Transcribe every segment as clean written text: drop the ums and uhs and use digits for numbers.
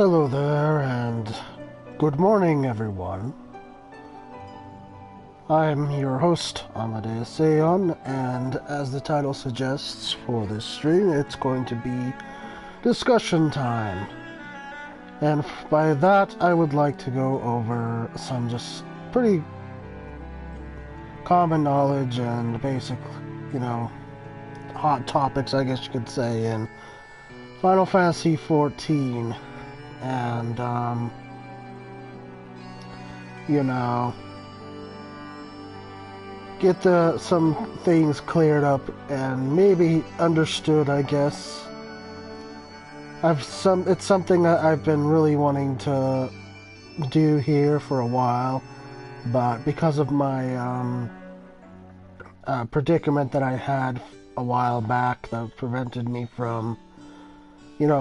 Hello there, and good morning, everyone. I'm your host, Amadeus Aeon, and as the title suggests for this stream, it's going to be discussion time. And by that, I would like to go over some just pretty common knowledge and basic, hot topics, I guess you could say, in Final Fantasy XIV. And, get some things cleared up and maybe understood, I guess. It's something that I've been really wanting to do here for a while, but because of my predicament that I had a while back that prevented me from,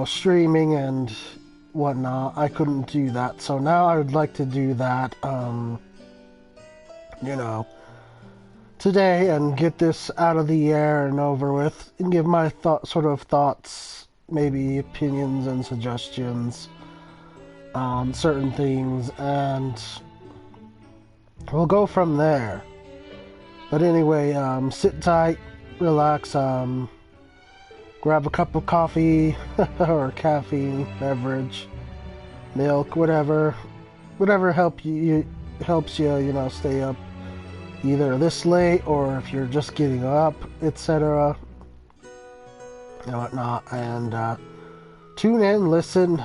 streaming and whatnot, I couldn't do that. So now I would like to do that, today and get this out of the air and over with and give my thoughts, maybe opinions and suggestions on certain things, and we'll go from there. But anyway, sit tight, relax, grab a cup of coffee or caffeine beverage, milk, whatever helps you, stay up either this late or if you're just getting up, etc. and whatnot. And tune in, listen.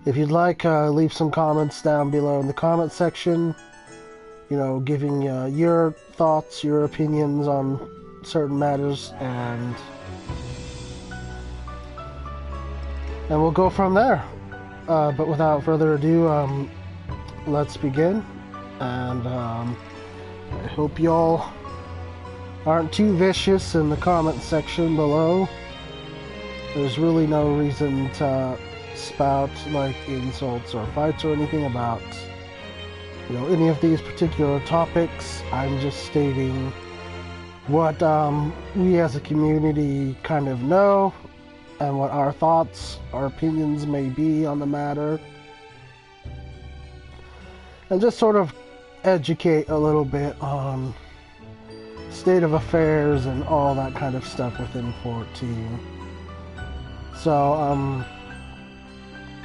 If you'd like, leave some comments down below in the comment section. Giving your thoughts, your opinions on certain matters, and we'll go from there. But without further ado, let's begin. And I hope y'all aren't too vicious in the comment section below. There's really no reason to spout like insults or fights or anything about any of these particular topics. I'm just stating what we as a community kind of know and what our thoughts, our opinions may be on the matter, and just sort of educate a little bit on state of affairs and all that kind of stuff within 14. So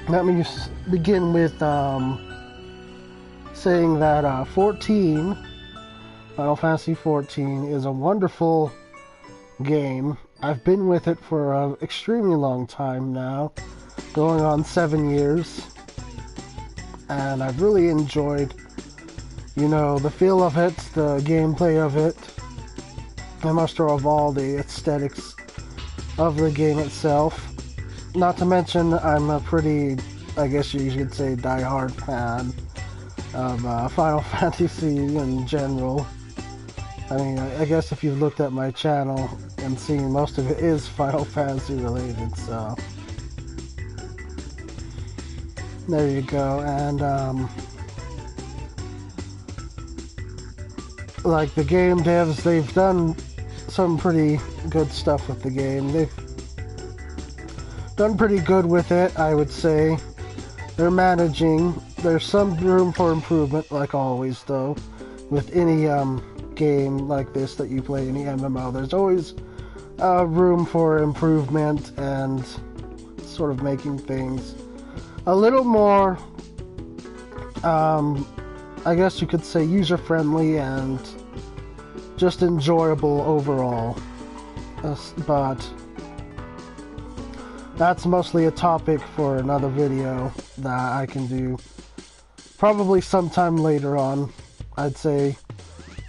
let me begin with saying that Final Fantasy XIV is a wonderful game. I've been with it for an extremely long time now, going on 7 years, and I've really enjoyed, the feel of it, the gameplay of it, and most of all the aesthetics of the game itself. Not to mention, I'm a pretty, I guess you could say, die-hard fan of Final Fantasy in general. I mean, I guess if you've looked at my channel and seen, most of it is Final Fantasy related, so there you go. And like the game devs, they've done some pretty good stuff with the game. They've done pretty good with it, I would say. They're managing. There's some room for improvement, like always, though. With any game like this that you play, any MMO, there's always room for improvement and sort of making things a little more, I guess you could say, user-friendly and just enjoyable overall. But that's mostly a topic for another video that I can do probably sometime later on. I'd say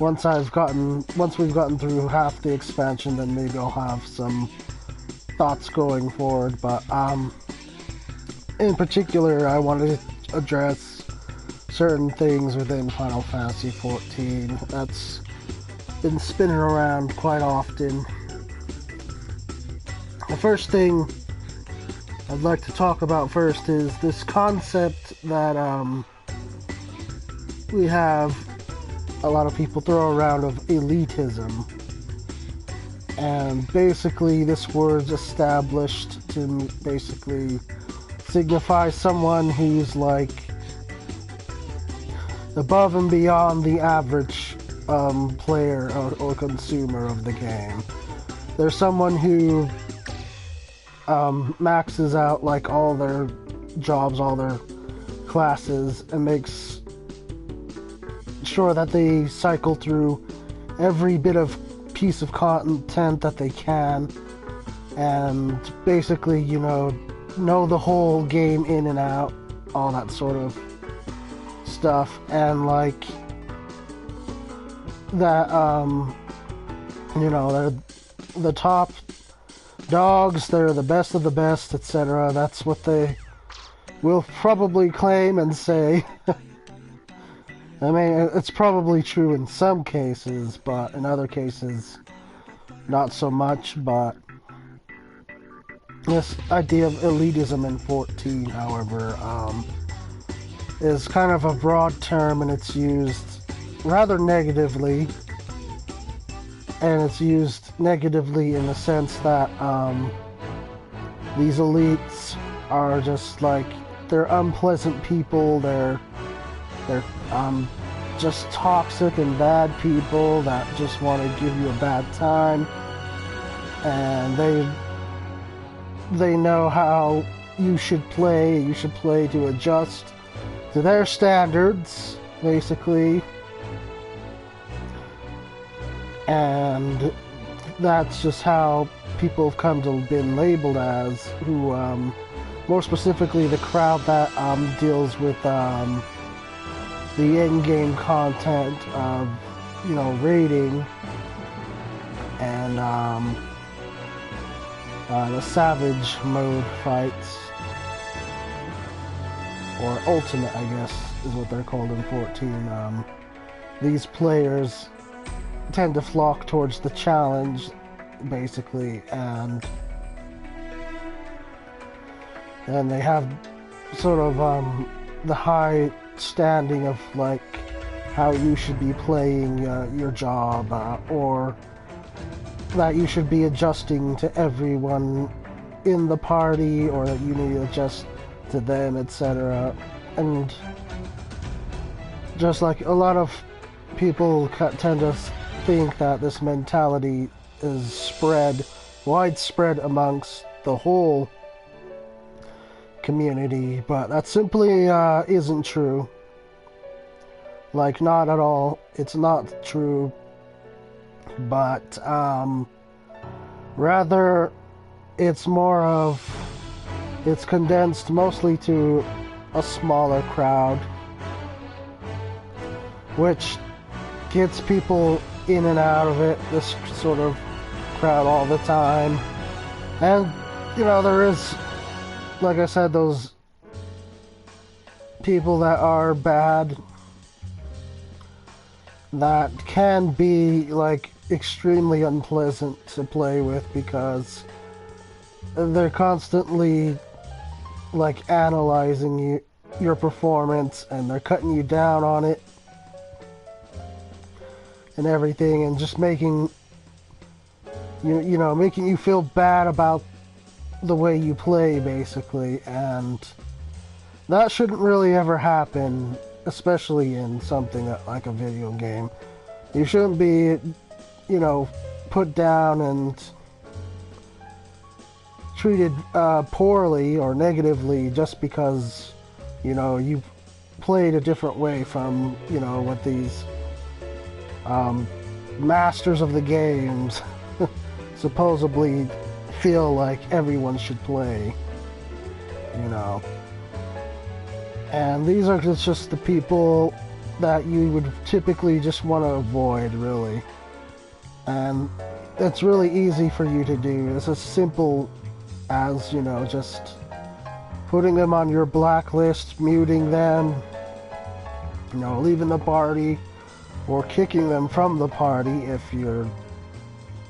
once we've gotten through half the expansion, then maybe I'll have some thoughts going forward. But in particular, I wanted to address certain things within Final Fantasy XIV that's been spinning around quite often. The first thing I'd like to talk about first is this concept that we have a lot of people throw around of elitism. And basically this word's established to basically signifies someone who's like above and beyond the average player or consumer of the game. There's someone who maxes out like all their jobs, all their classes, and makes sure that they cycle through every bit of piece of content that they can, and basically, you know the whole game in and out, all that sort of stuff. And like that, they're the top dogs, they're the best of the best, etc. That's what they will probably claim and say. I mean, it's probably true in some cases, but in other cases, not so much. But this idea of elitism in 14, however, is kind of a broad term, and it's used rather negatively. And it's used negatively in the sense that these elites are just like, they're unpleasant people, they're just toxic and bad people that just want to give you a bad time, and they know how you should play to adjust to their standards, basically. And that's just how people have come to been labeled as, who more specifically the crowd that deals with the in-game content of, raiding and the savage mode fights, or ultimate, I guess, is what they're called in 14. These players tend to flock towards the challenge, basically, and they have sort of the high standing of like how you should be playing your job, or that you should be adjusting to everyone in the party, or that you need to adjust to them, etc. And just like a lot of people tend to think that this mentality is widespread amongst the whole community, but that simply isn't true. Like, not at all. It's not true. But rather, it's condensed mostly to a smaller crowd, which gets people in and out of it, this sort of crowd, all the time. And there is, like I said, those people that are bad, that can be like extremely unpleasant to play with, because they're constantly like analyzing your performance, and they're cutting you down on it and everything, and just making you feel bad about the way you play, basically. And that shouldn't really ever happen, especially in something like a video game. You shouldn't be, put down and treated poorly or negatively just because, you played a different way from, what these masters of the games supposedly feel like everyone should play, And these are just the people that you would typically just want to avoid, really. And it's really easy for you to do. It's as simple as, just putting them on your blacklist, muting them, leaving the party, or kicking them from the party if you're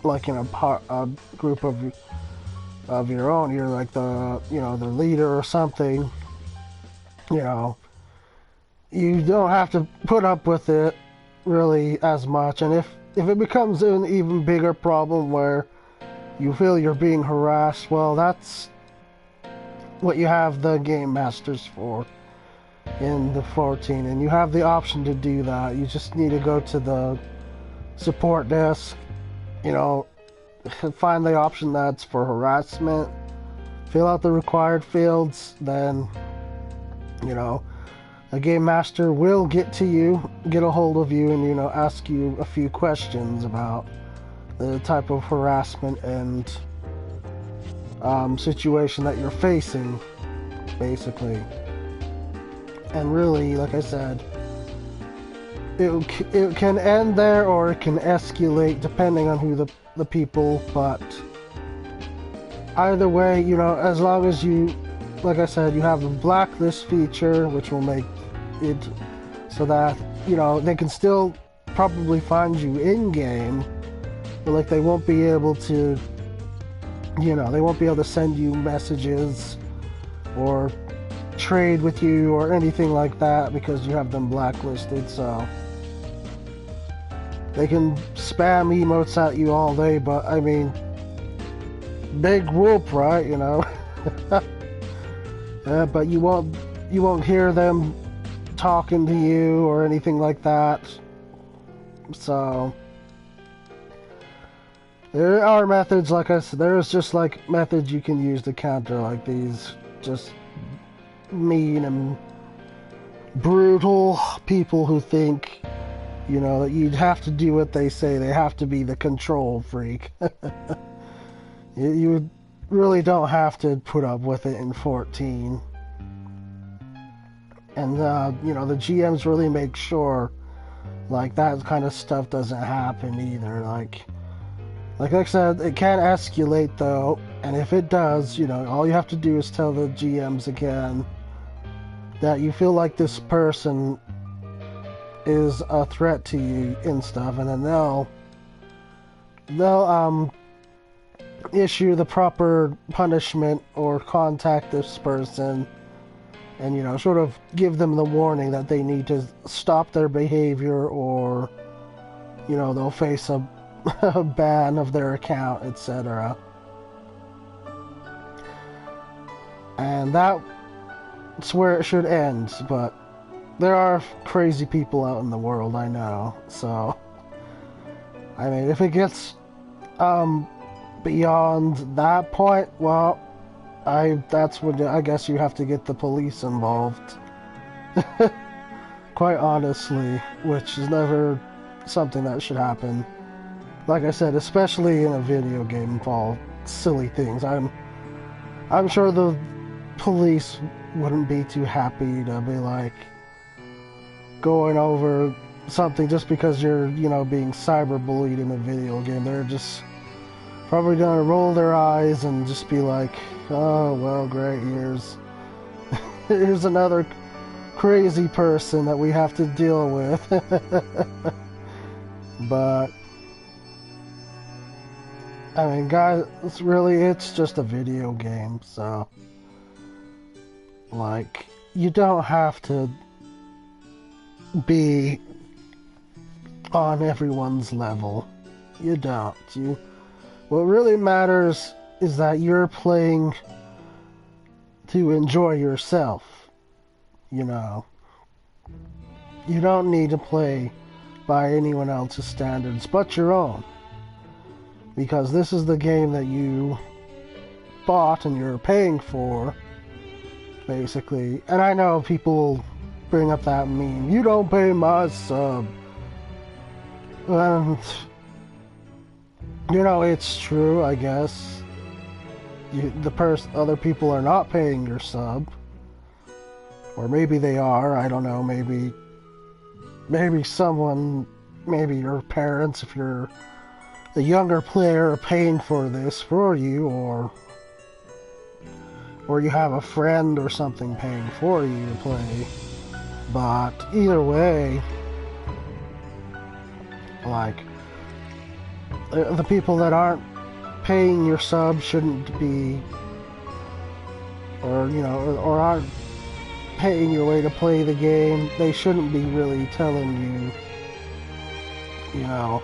like in a group of your own. You're like the leader or something. You don't have to put up with it really as much. And if it becomes an even bigger problem where you feel you're being harassed, well, that's what you have the game masters for in the 14, and you have the option to do that. You just need to go to the support desk, you know, find the option that's for harassment, fill out the required fields, then, you know, a game master will get a hold of you, and, you know, ask you a few questions about the type of harassment and situation that you're facing, basically. And really, like I said, it can end there, or it can escalate depending on who the people, but either way, you know, as long as you, like I said, you have the blacklist feature, which will make it so that, you know, they can still probably find you in-game, but like they won't be able to, you know, they won't be able to send you messages or trade with you or anything like that because you have them blacklisted. So they can spam emotes at you all day, but I mean, big whoop, right? You know. But you won't hear them talking to you or anything like that. So there are methods, like I said, there's just like methods you can use to counter like these just mean and brutal people who think, you know, that you'd have to do what they say. They have to be the control freak. You really don't have to put up with it in 14. And, you know, the GMs really make sure, like, that kind of stuff doesn't happen either. Like I said, it can escalate, though, and if it does, you know, all you have to do is tell the GMs again that you feel like this person is a threat to you and stuff, and then they'll issue the proper punishment or contact this person and, you know, sort of give them the warning that they need to stop their behavior, or, you know, they'll face a ban of their account, etc. And that's where it should end, but there are crazy people out in the world, I know. So, I mean, if it gets beyond that point, well, that's when I guess you have to get the police involved. Quite honestly, which is never something that should happen. Like I said, especially in a video game involved silly things. I'm sure the police wouldn't be too happy to be like going over something just because you're, you know, being cyberbullied in a video game. They're just probably gonna roll their eyes and just be like, oh well, great, here's another crazy person that we have to deal with. But I mean, guys, it's just a video game, so like, you don't have to be on everyone's level. You don't. What really matters is that you're playing to enjoy yourself. You know, you don't need to play by anyone else's standards but your own, because this is the game that you bought and you're paying for, basically. And I know people bring up that meme, you don't pay my sub. And, you know, it's true, I guess. Other people are not paying your sub. Or maybe they are, I don't know, maybe your parents, if you're a younger player, are paying for this for you, or you have a friend or something paying for you to play. But either way, like, the people that aren't paying your sub shouldn't be, or, you know, or aren't paying your way to play the game, they shouldn't be really telling you, you know,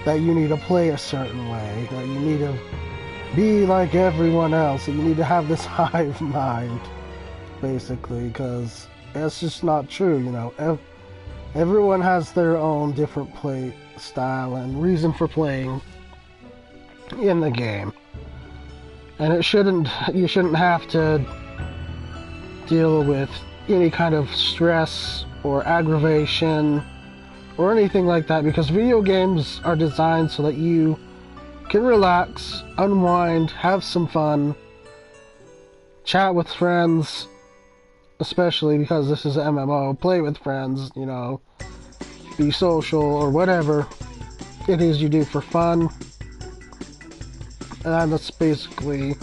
that you need to play a certain way, that you need to be like everyone else. You need to have this hive mind, basically, because that's just not true, you know. Everyone has their own different play style and reason for playing in the game. And you shouldn't have to deal with any kind of stress or aggravation or anything like that, because video games are designed so that you can relax, unwind, have some fun, chat with friends, especially because this is an MMO, play with friends, you know, be social or whatever it is you do for fun. And that's basically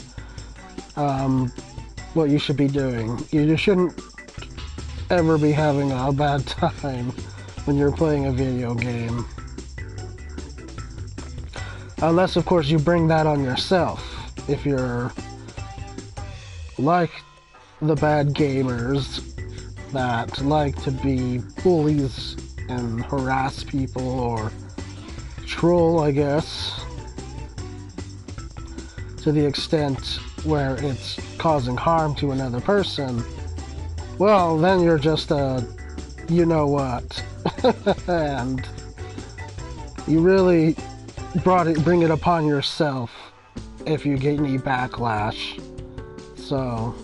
what you should be doing. You shouldn't ever be having a bad time when you're playing a video game. Unless, of course, you bring that on yourself. If you're like the bad gamers that like to be bullies and harass people or troll, I guess, to the extent where it's causing harm to another person, well, then you're just a you-know-what. And you really bring it upon yourself if you get any backlash. So,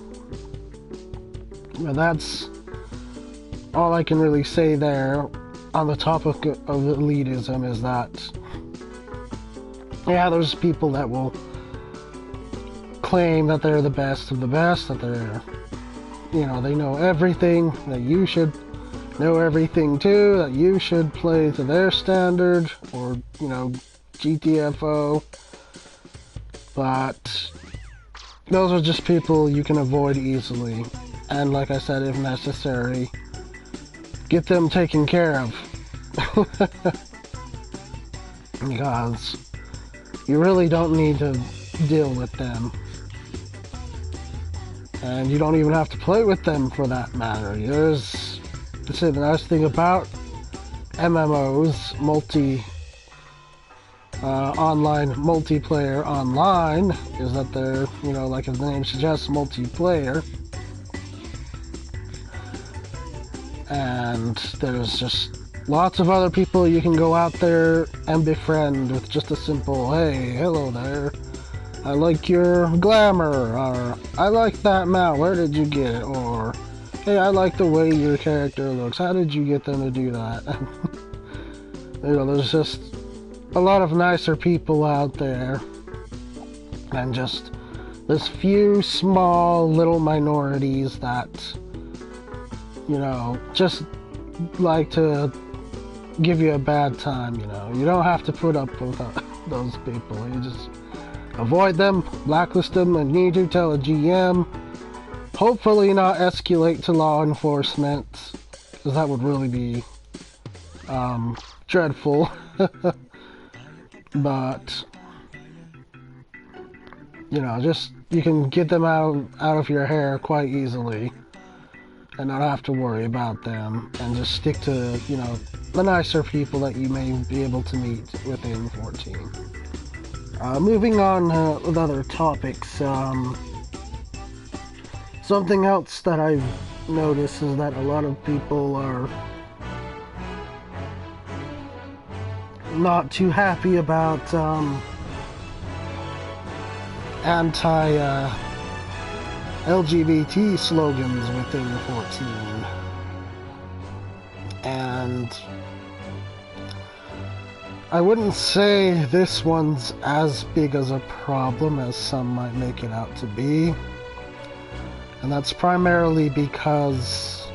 well, that's all I can really say there on the topic of elitism, is that, yeah, there's people that will claim that they're the best of the best, that they're, you know, they know everything, that you should know everything too, that you should play to their standard, or, you know, GTFO. But those are just people you can avoid easily. And like I said, if necessary, get them taken care of. Because you really don't need to deal with them. And you don't even have to play with them for that matter. There's, let's say, the nice thing about MMOs, online multiplayer online, is that they're, you know, like the name suggests, multiplayer. And there's just lots of other people you can go out there and befriend with just a simple, hey, hello there, I like your glamour, or I like that mount, where did you get it? Or, hey, I like the way your character looks, how did you get them to do that? You know, there's just a lot of nicer people out there than just this few small little minorities that, you know, just like to give you a bad time, you know. You don't have to put up with those people. You just avoid them, blacklist them, and you need to tell a GM. Hopefully not escalate to law enforcement, because that would really be dreadful. But, you know, just, you can get them out of your hair quite easily and not have to worry about them, and just stick to, you know, the nicer people that you may be able to meet within 14. Moving on with other topics, something else that I've noticed is that a lot of people are not too happy about anti-LGBT slogans within 14. And I wouldn't say this one's as big as a problem as some might make it out to be. And that's primarily because,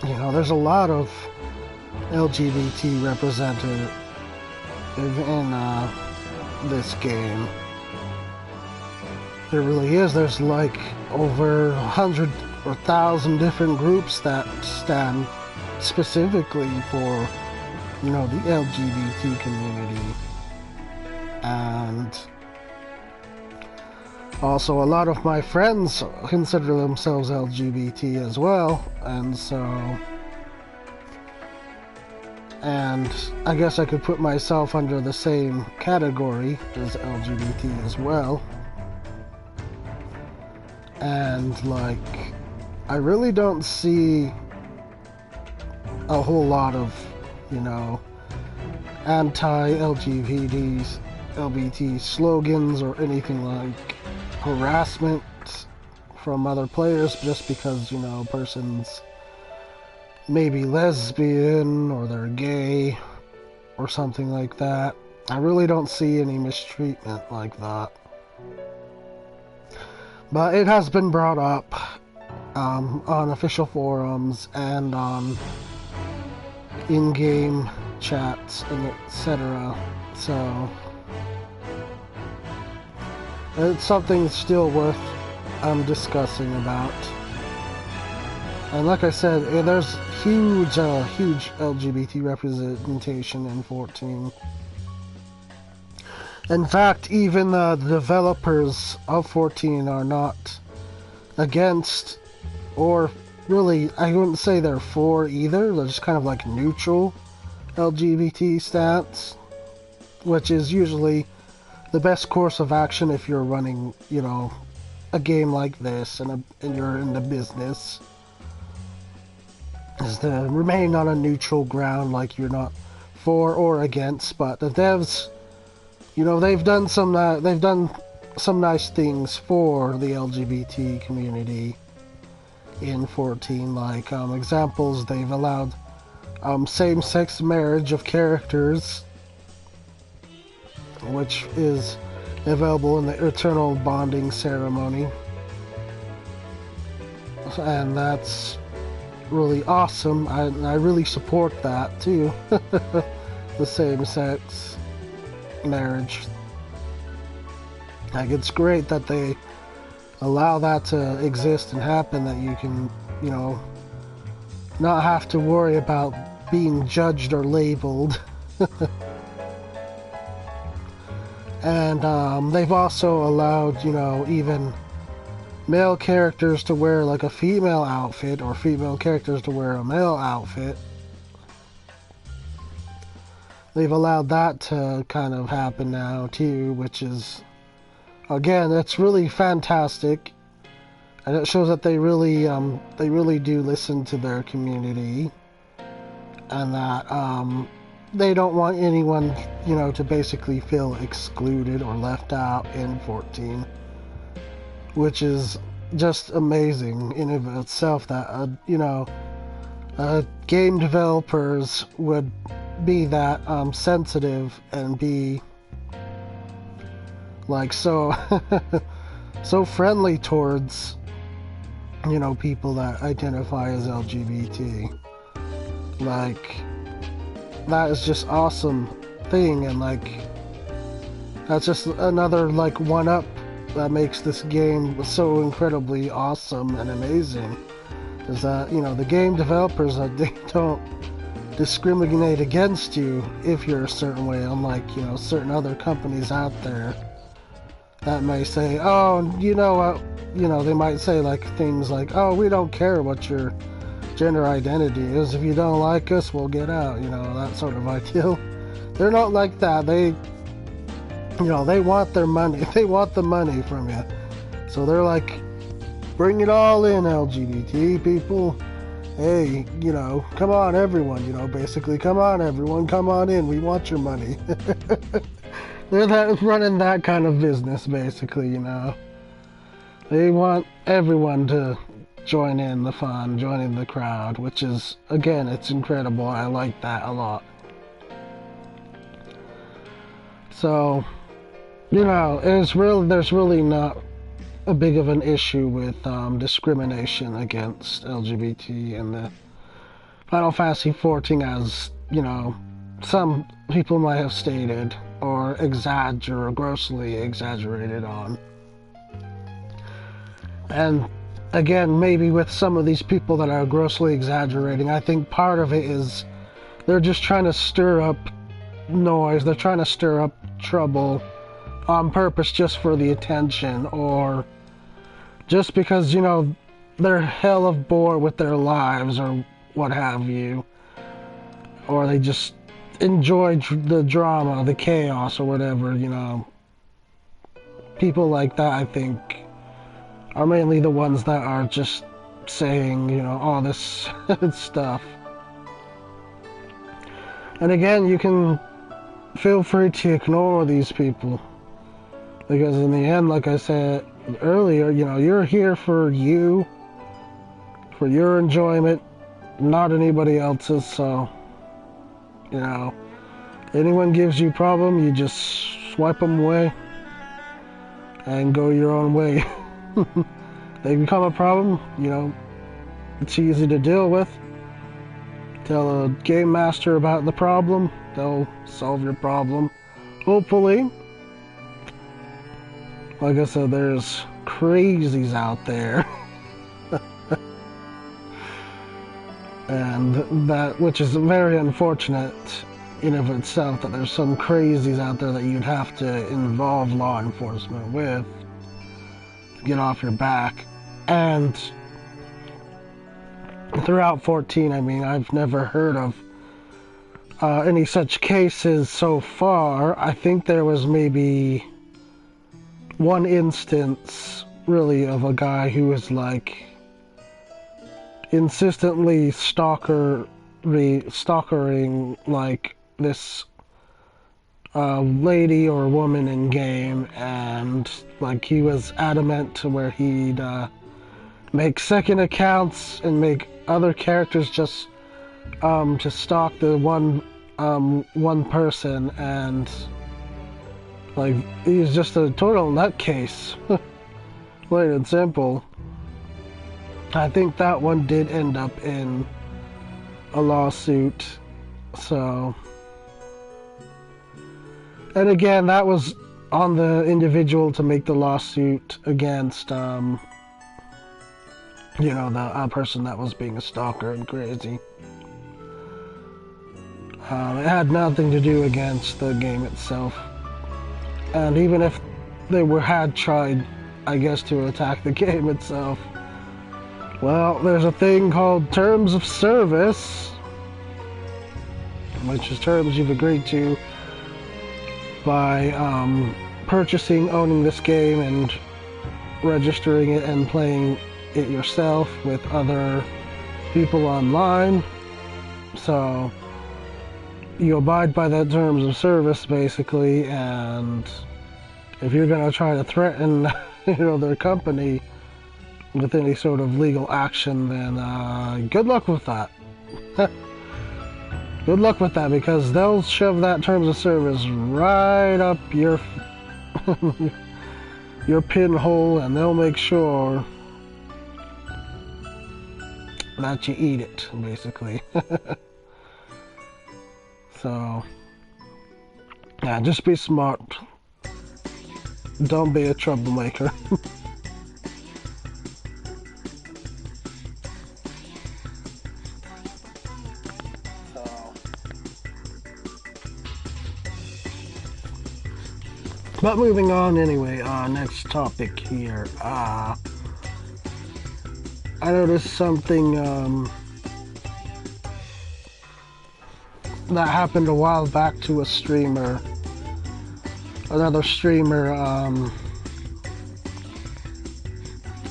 you know, there's a lot of LGBT represented in this game. There really is. There's like over 100 or 1,000 different groups that stand specifically for, you know, the LGBT community. And also a lot of my friends consider themselves LGBT as well, and so, and I guess I could put myself under the same category as LGBT as well. And, like, I really don't see a whole lot of, you know, anti-LGBT slogans or anything like harassment from other players just because, you know, person's maybe lesbian or they're gay or something like that. I really don't see any mistreatment like that. But it has been brought up on official forums and on in-game chats and etc. So it's something still worth discussing about. And like I said, there's huge LGBT representation in 14. In fact, even the developers of 14 are not against, or really, I wouldn't say they're for either. They're just kind of like neutral LGBT stance, which is usually the best course of action if you're running, you know, a game like this and you're in the business, is to remain on a neutral ground, like you're not for or against. But the devs, you know, they've done some nice things for the LGBT community in 14. Like examples, they've allowed same-sex marriage of characters, which is available in the Eternal Bonding Ceremony, and that's really awesome. I really support that too. The same-sex marriage. Like, it's great that they allow that to exist and happen, that you can, you know, not have to worry about being judged or labeled. And they've also allowed, you know, even male characters to wear like a female outfit, or female characters to wear a male outfit. They've allowed that to kind of happen now too, which is, again, it's really fantastic, and it shows that they really do listen to their community, and that they don't want anyone, you know, to basically feel excluded or left out in 14, which is just amazing in and of itself, that you know, game developers would be that sensitive and be like so so friendly towards, you know, people that identify as LGBT. Like, that is just awesome thing, and like, that's just another like one-up that makes this game so incredibly awesome and amazing, is that, you know, the game developers, that they don't discriminate against you if you're a certain way, unlike, you know, certain other companies out there that may say, oh, you know what, you know, they might say like things like, oh, we don't care what your gender identity is, if you don't like us, we'll get out, you know, that sort of ideal. They're not like that. They, you know, they want their money. They want the money from you. So they're like, bring it all in, LGBT people. Hey, you know, come on, everyone, you know, basically, come on, everyone, come on in. We want your money. They're running that kind of business, basically, you know. They want everyone to join in the fun, join in the crowd, which is, again, it's incredible. I like that a lot. So, you know, there's really not a big of an issue with discrimination against LGBT in the Final Fantasy XIV, as, you know, some people might have stated or grossly exaggerated on. And again, maybe with some of these people that are grossly exaggerating, I think part of it is they're just trying to stir up noise. They're trying to stir up trouble on purpose, just for the attention, or just because, you know, they're hell of bored with their lives or what have you. or they just enjoy the drama, the chaos, or whatever, you know. People like that, I think, are mainly the ones that are just saying, you know, all this stuff. And again, you can feel free to ignore these people, because in the end, like I said earlier, you know, you're here for you, for your enjoyment, not anybody else's. So, you know, anyone gives you a problem, you just swipe them away and go your own way. They become a problem, you know, it's easy to deal with. Tell a game master about the problem, they'll solve your problem, hopefully. Like I said, there's crazies out there. And that, which is very unfortunate in of itself, that there's some crazies out there that you'd have to involve law enforcement with to get off your back. And throughout 14, I mean, I've never heard of any such cases so far. I think there was maybe one instance, really, of a guy who was like insistently stalkering like this lady or woman in game, and like he was adamant to where he'd make second accounts and make other characters just to stalk the one person, and like he was just a total nutcase. Plain and simple. I think that one did end up in a lawsuit. So, and again, that was on the individual to make the lawsuit against you know, the person that was being a stalker and crazy. It had nothing to do against the game itself. And even if they had tried, I guess, to attack the game itself, well, there's a thing called terms of service, which is terms you've agreed to by purchasing, owning this game, and registering it and playing it yourself with other people online. So you abide by that terms of service, basically, and if you're going to try to threaten you know, their company with any sort of legal action, then good luck with that. Good luck with that, because they'll shove that terms of service right up your your pinhole, and they'll make sure that you eat it, basically. So, yeah, just be smart. Don't be a troublemaker. But moving on anyway, next topic here. I noticed something that happened a while back to a streamer. Another streamer,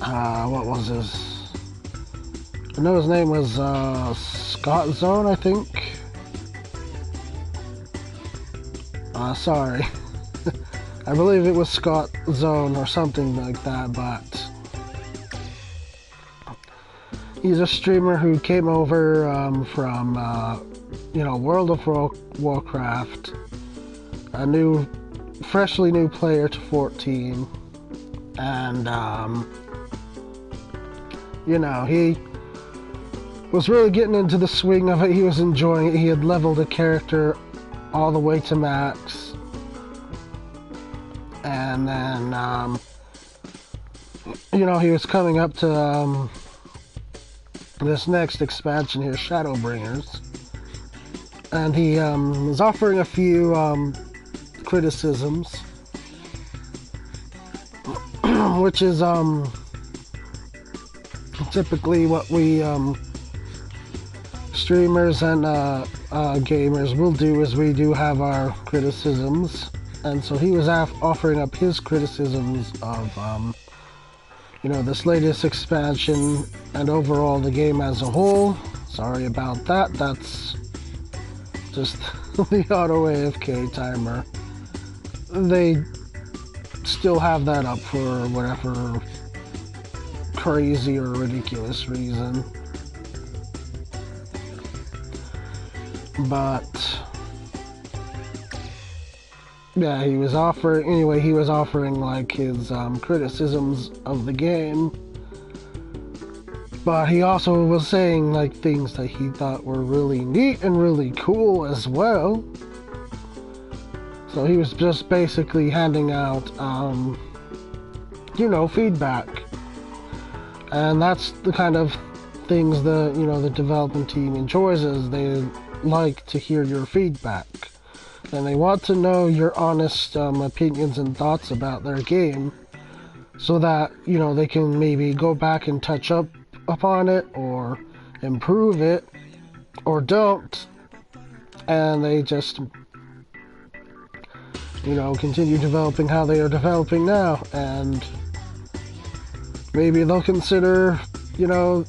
what was his? I know his name was Scott Zone, I think. Sorry. I believe it was Scott Zone or something like that, but he's a streamer who came over from, you know, World of Warcraft, a freshly new player to 14, and, you know, he was really getting into the swing of it. He was enjoying it. He had leveled a character all the way to max. And then, you know, he was coming up to this next expansion here, Shadowbringers. And he was offering a few criticisms, which is typically what we streamers and gamers will do is we do have our criticisms, and so he was offering up his criticisms of this latest expansion and overall the game as a whole. Sorry about that. That's just the auto AFK timer. They still have that up for whatever crazy or ridiculous reason. But yeah, he was offering like his criticisms of the game, but he also was saying like things that he thought were really neat and really cool as well. So he was just basically handing out feedback, and that's the kind of things the development team enjoys, is they like to hear your feedback. And they want to know your honest opinions and thoughts about their game, so that, they can maybe go back and touch up upon it, or improve it, or don't. And they just, continue developing how they are developing now. And maybe they'll consider, your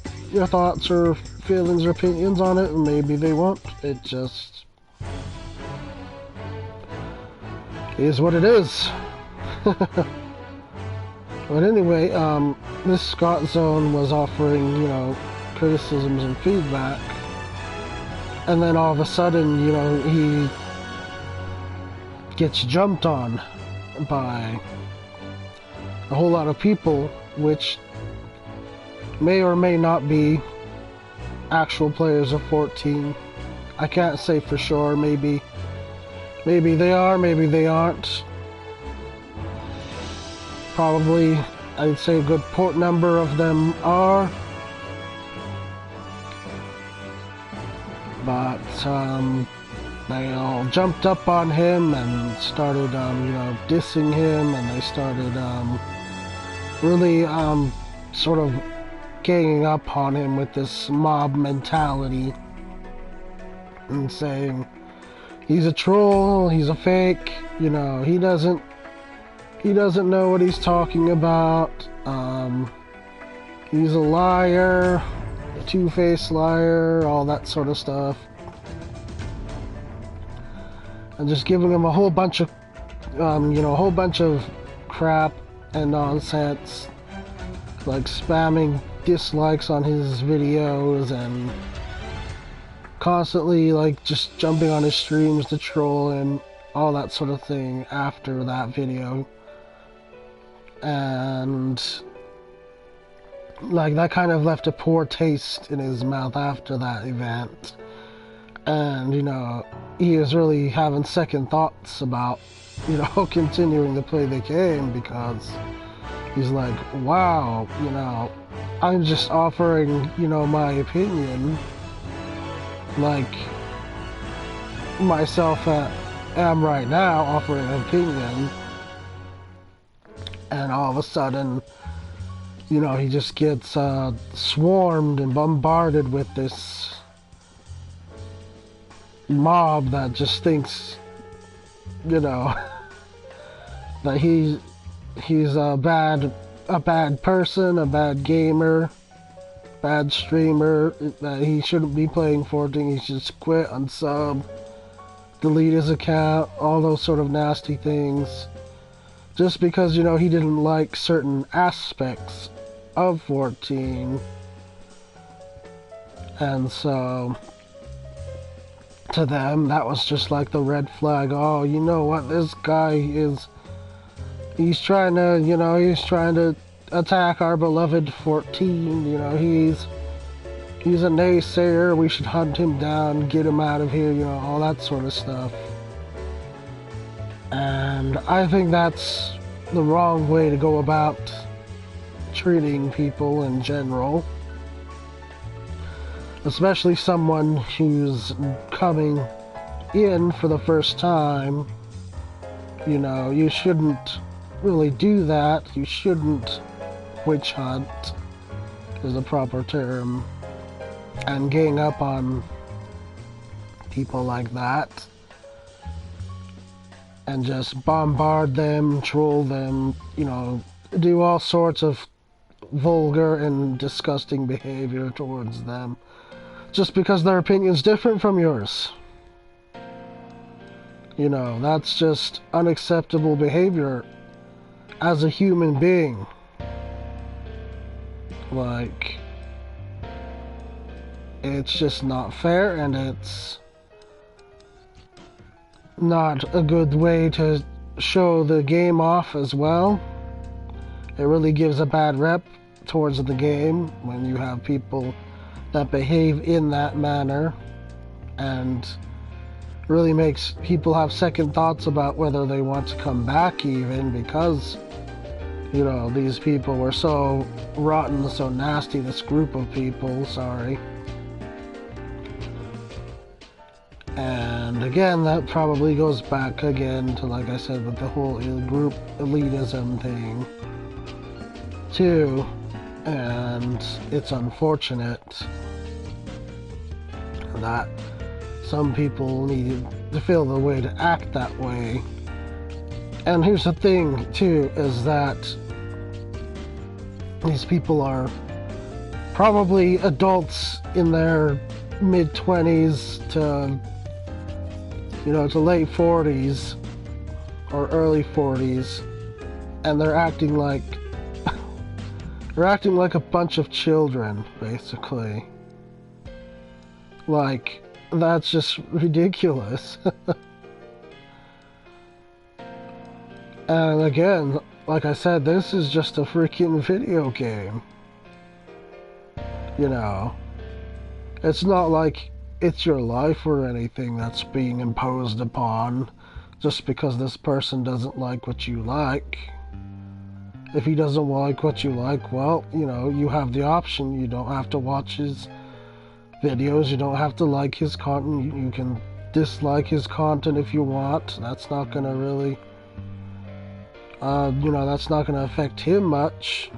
thoughts or feelings or opinions on it, and maybe they won't. It just is what it is. But anyway, this Scott Zone was offering, criticisms and feedback, and then all of a sudden, he gets jumped on by a whole lot of people, which may or may not be actual players of 14. I can't say for sure. Maybe they are, maybe they aren't. Probably, I'd say a good number of them are. But, they all jumped up on him and started, dissing him, and they started, really, sort of ganging up on him with this mob mentality, and saying he's a troll, he's a fake, he doesn't know what he's talking about, he's a liar, a two-faced liar, all that sort of stuff. And just giving him a whole bunch of, crap and nonsense, like spamming dislikes on his videos, and constantly, like, just jumping on his streams to troll him, all that sort of thing after that video. And, like, that kind of left a poor taste in his mouth after that event. And, he was really having second thoughts about, continuing to play the game, because he's like, wow, I'm just offering, my opinion, like myself am right now, offering an opinion, and all of a sudden, he just gets swarmed and bombarded with this mob that just thinks, that he's a bad person, a bad gamer, bad streamer, that he shouldn't be playing 14, he should just quit, unsub, delete his account, all those sort of nasty things, just because, he didn't like certain aspects of 14. And so, to them, that was just like the red flag. Oh, you know what, this guy is, he's trying to attack our beloved 14, he's a naysayer, we should hunt him down, get him out of here, all that sort of stuff. And I think that's the wrong way to go about treating people in general. Especially someone who's coming in for the first time. You shouldn't really do that. You shouldn't witch hunt, is a proper term, and gang up on people like that and just bombard them, troll them, you know, do all sorts of vulgar and disgusting behavior towards them just because their opinion's different from yours. You know, that's just unacceptable behavior as a human being. Like, it's just not fair, and it's not a good way to show the game off as well. It really gives a bad rep towards the game when you have people that behave in that manner, and really makes people have second thoughts about whether they want to come back, even because, you know, these people were so rotten, so nasty, this group of people, sorry. And again, that probably goes back again to, like I said, with the whole group elitism thing too. And it's unfortunate that some people needed to feel the way to act that way. And here's the thing too, is that these people are probably adults in their mid-20s to, you know, to late 40s or early 40s, and they're acting like a bunch of children, basically. Like, that's just ridiculous. And again, like I said, this is just a freaking video game. You know, it's not like it's your life or anything that's being imposed upon just because this person doesn't like what you like. If he doesn't like what you like, well, you know, you have the option. You don't have to watch his videos. You don't have to like his content. You can dislike his content if you want. That's not gonna really, you know, that's not gonna affect him much.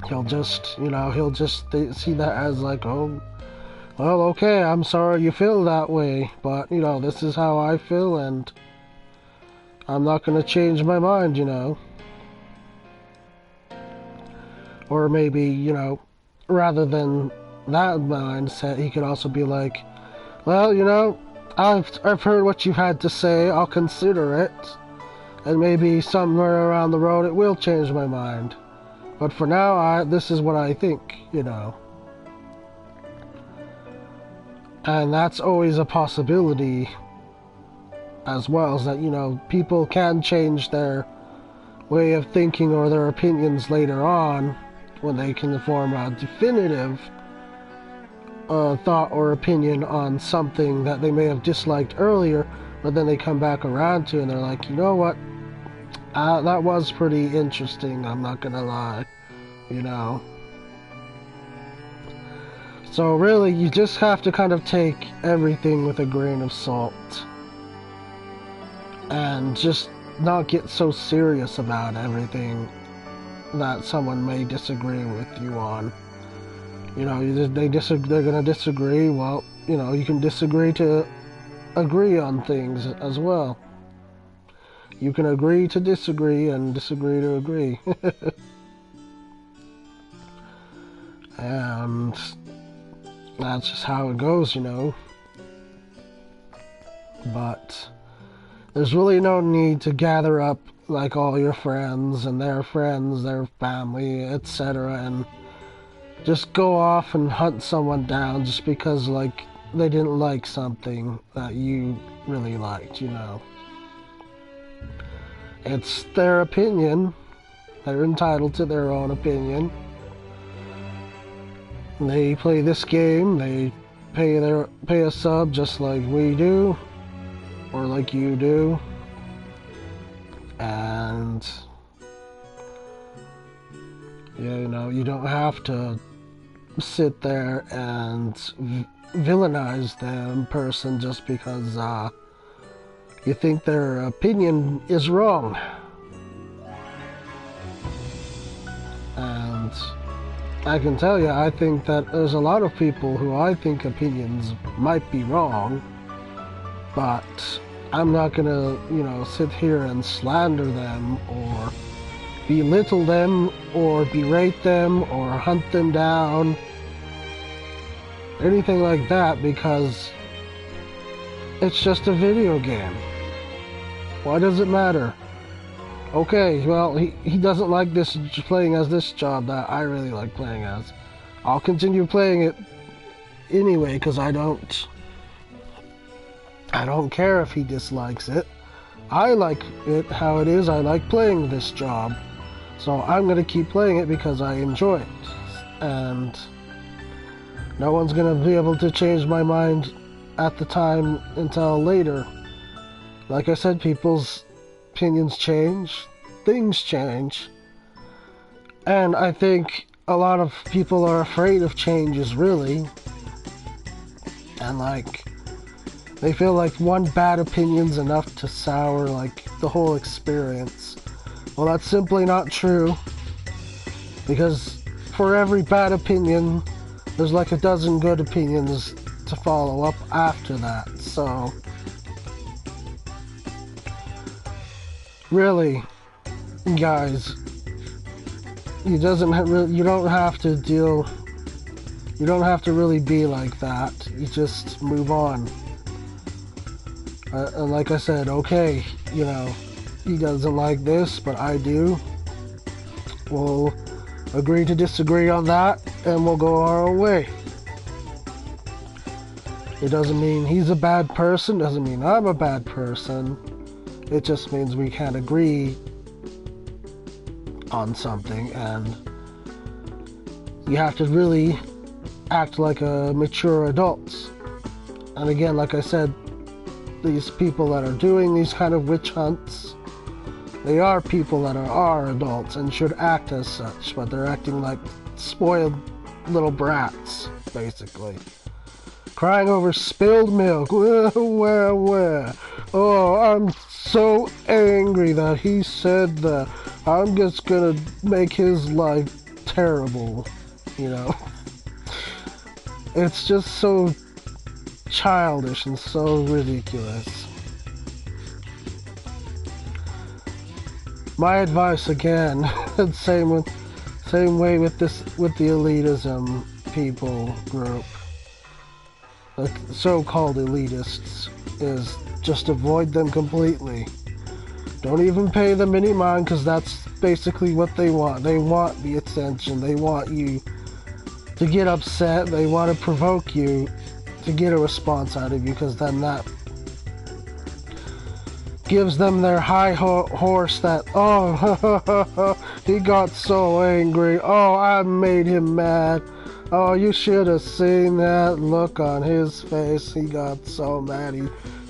He'll just, you know, see that as like, oh, well, okay, I'm sorry you feel that way, but, you know, this is how I feel, and I'm not gonna change my mind, you know. Or maybe, you know, rather than that mindset, he could also be like, well, you know, I've heard what you've had to say, I'll consider it, and maybe somewhere around the road it will change my mind. But for now, this is what I think, you know. And that's always a possibility as well, is that, you know, people can change their way of thinking or their opinions later on when they can form a definitive thought or opinion on something that they may have disliked earlier, but then they come back around to and they're like, you know what, that was pretty interesting, I'm not gonna lie, you know. So really, you just have to kind of take everything with a grain of salt and just not get so serious about everything that someone may disagree with you on. You know, they're gonna disagree. Well, you know, you can disagree to agree on things as well. You can agree to disagree and disagree to agree. And that's just how it goes, you know. But there's really no need to gather up like all your friends, their family, etc., and just go off and hunt someone down just because, like, they didn't like something that you really liked, you know. It's their opinion. They're entitled to their own opinion. They play this game, they pay a sub just like we do, or like you do. And you know, you don't have to sit there and villainize them person just because you think their opinion is wrong. And I can tell you, I think that there's a lot of people who I think opinions might be wrong, but I'm not gonna, sit here and slander them or belittle them or berate them or hunt them down, anything like that, because it's just a video game. Why does it matter? Okay, well, he doesn't like this playing as this job that I really like playing as. I'll continue playing it anyway, because I don't care if he dislikes it. I like it how it is. I like playing this job. So I'm going to keep playing it because I enjoy it. And no one's going to be able to change my mind at the time until later. Like I said, people's opinions change, things change, and I think a lot of people are afraid of changes, really, and they feel like one bad opinion's enough to sour the whole experience. Well, that's simply not true, because for every bad opinion there's a dozen good opinions to follow up after that. So really, guys, you don't have to really be like that. You just move on. And like I said, okay, he doesn't like this, but I do. We'll agree to disagree on that, and we'll go our own way. It doesn't mean he's a bad person, doesn't mean I'm a bad person. It just means we can't agree on something, and you have to really act like a mature adult. And again, like I said, these people that are doing these kind of witch hunts, they are people that are adults and should act as such, but they're acting like spoiled little brats, basically. Crying over spilled milk. Where? Oh, I'm so angry that he said that. I'm just gonna make his life terrible, It's just so childish and so ridiculous. My advice again, same way with the elitism people group, the so-called elitists, is just avoid them completely. Don't even pay them any mind, because that's basically what they want. They want the attention. They want you to get upset. They want to provoke you to get a response out of you, because then that gives them their high horse that, oh, he got so angry. Oh, I made him mad. Oh, you should have seen that look on his face. He got so mad. He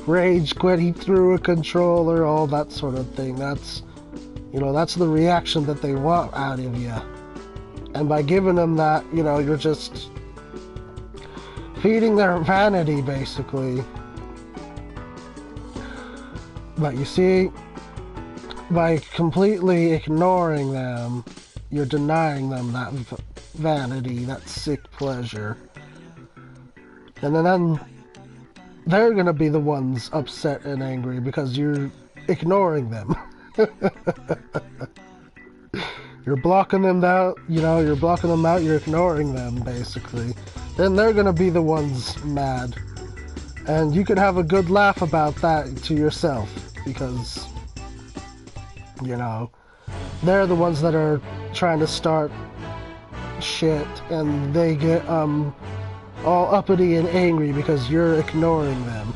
rage quit. He threw a controller. All that sort of thing. That's the reaction that they want out of you. And by giving them that, you're just feeding their vanity, basically. But you see, by completely ignoring them, you're denying them that vanity, that sick pleasure. And then they're going to be the ones upset and angry because you're ignoring them. You're blocking them out, you're blocking them out, you're ignoring them, basically. Then they're going to be the ones mad. And you can have a good laugh about that to yourself, because, they're the ones that are trying to start shit, and they get, all uppity and angry because you're ignoring them.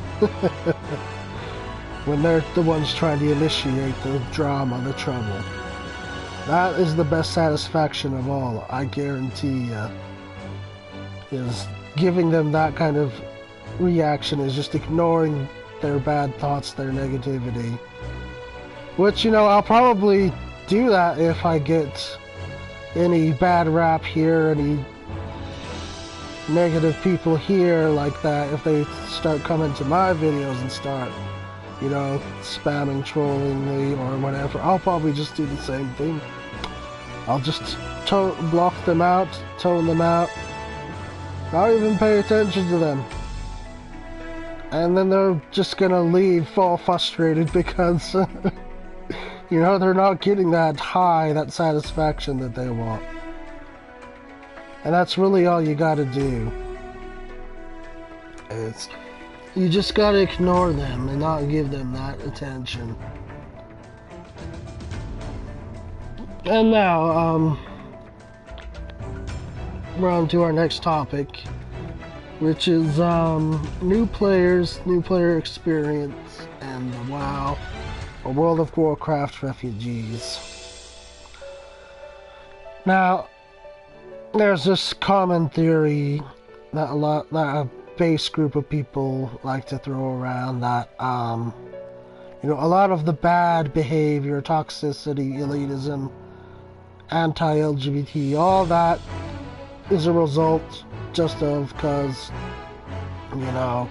When they're the ones trying to initiate the drama, the trouble. That is the best satisfaction of all, I guarantee you. Is giving them that kind of reaction, is just ignoring their bad thoughts, their negativity. Which, I'll probably do that if I get any bad rap here, any negative people here like that, if they start coming to my videos and start, spamming, trolling me or whatever. I'll probably just do the same thing. I'll just block them out, tone them out, not even pay attention to them. And then they're just gonna leave all frustrated because, you know, they're not getting that high, that satisfaction that they want. And that's really all you gotta do. You just gotta ignore them and not give them that attention. And now, we're on to our next topic, which is new players, new player experience, and WoW, or World of Warcraft refugees. Now, there's this common theory that a base group of people like to throw around that, you know, a lot of the bad behavior, toxicity, elitism, anti-LGBT, all that is a result just of because, you know,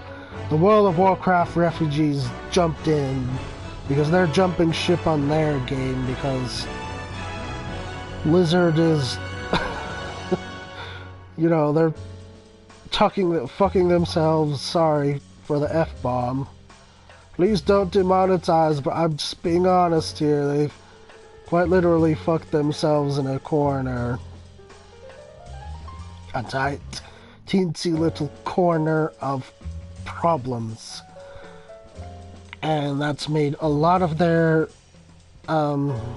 the World of Warcraft refugees jumped in because they're jumping ship on their game because Blizzard is, you know, they're fucking themselves, sorry for the F-bomb. Please don't demonetize, but I'm just being honest here. They've quite literally fucked themselves in a corner. A tight, teensy little corner of problems. And that's made a lot of their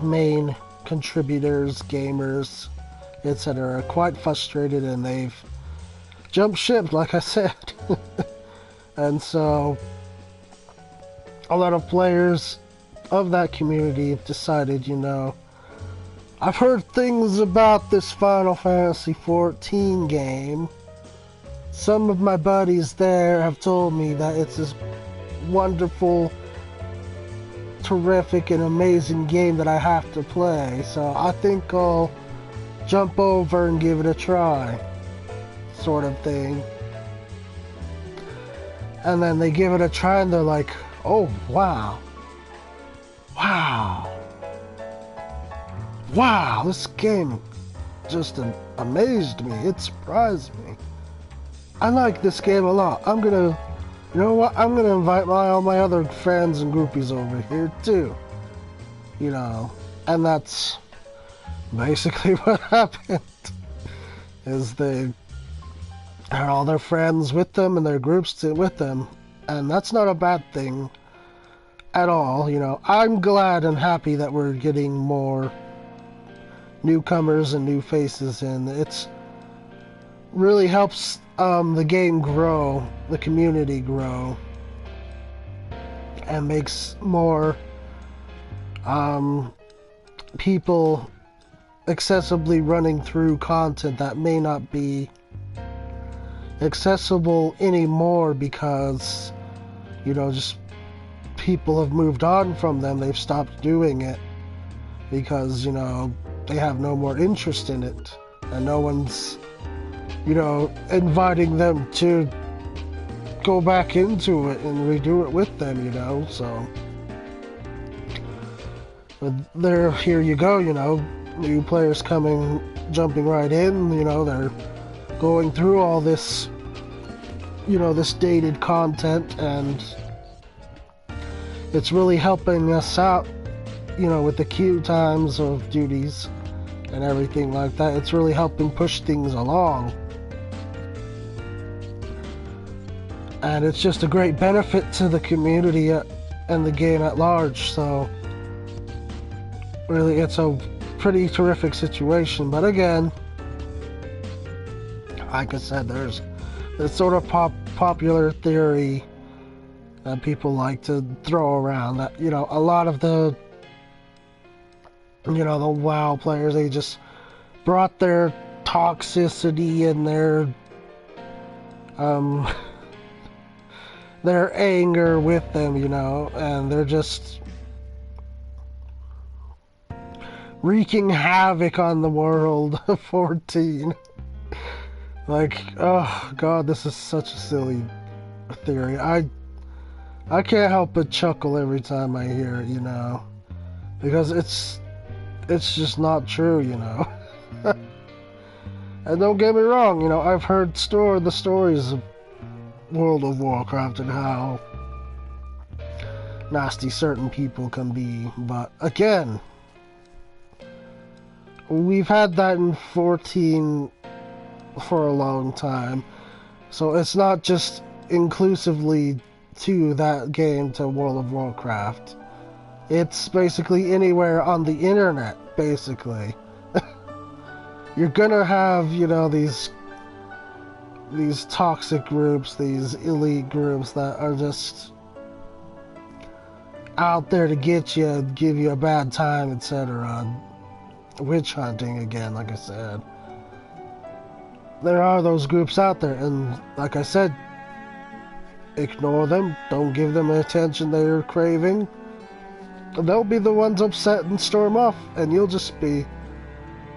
main contributors, gamers, etc. quite frustrated, and they've jumped ship, like I said. And so a lot of players of that community have decided, you know, I've heard things about this Final Fantasy XIV game. Some of my buddies there have told me that it's this wonderful, terrific, and amazing game that I have to play. So I think I'll jump over and give it a try, sort of thing. And then they give it a try and they're like, oh, wow. Wow, this game just amazed me. It surprised me. I like this game a lot. You know what? I'm gonna invite all my other friends and groupies over here too. You know, and that's basically what happened. Is they had all their friends with them and their groups with them, and that's not a bad thing at all. You know, I'm glad and happy that we're getting more newcomers and new faces in. It's really helps the game grow, the community grow, and makes more people accessibly running through content that may not be accessible anymore because, you know, just people have moved on from them. They've stopped doing it because, you know, they have no more interest in it, and no one's, you know, inviting them to go back into it and redo it with them, you know. So but here you go, you know, new players jumping right in, you know, they're going through all this, you know, this dated content, and it's really helping us out, you know, with the queue times of duties and everything like that. It's really helping push things along. And it's just a great benefit to the community and the game at large. So really, it's a pretty terrific situation. But again, like I said, there's this sort of popular theory that people like to throw around that, you know, a lot of the, you know, the WoW players, they just brought their toxicity and their anger with them, you know, and they're just wreaking havoc on the world of 14. Like, oh god, this is such a silly theory. I can't help but chuckle every time I hear it, you know, because it's just not true, you know. And don't get me wrong, you know, I've heard the stories of World of Warcraft and how nasty certain people can be, but again, we've had that in 14 for a long time, so it's not just inclusively to that game, to World of Warcraft. It's basically anywhere on the internet, basically. You're gonna have, you know, these toxic groups, these elite groups that are just out there to get you, give you a bad time, etc. Witch hunting again, like I said. There are those groups out there, and like I said, ignore them, don't give them the attention they're craving. They'll be the ones upset and storm off, and you'll just be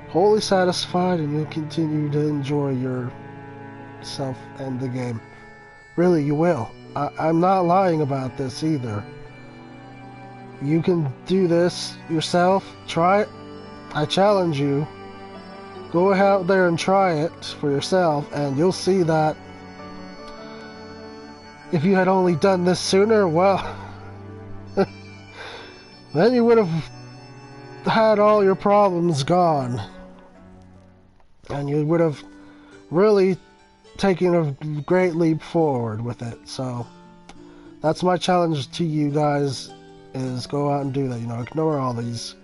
wholly satisfied, and you'll continue to enjoy yourself and the game. Really, you will. I'm not lying about this either. You can do this yourself. Try it. I challenge you. Go out there and try it for yourself, and you'll see that if you had only done this sooner, well, then you would have had all your problems gone. And you would have really taken a great leap forward with it. So that's my challenge to you guys, is go out and do that. You know, ignore all these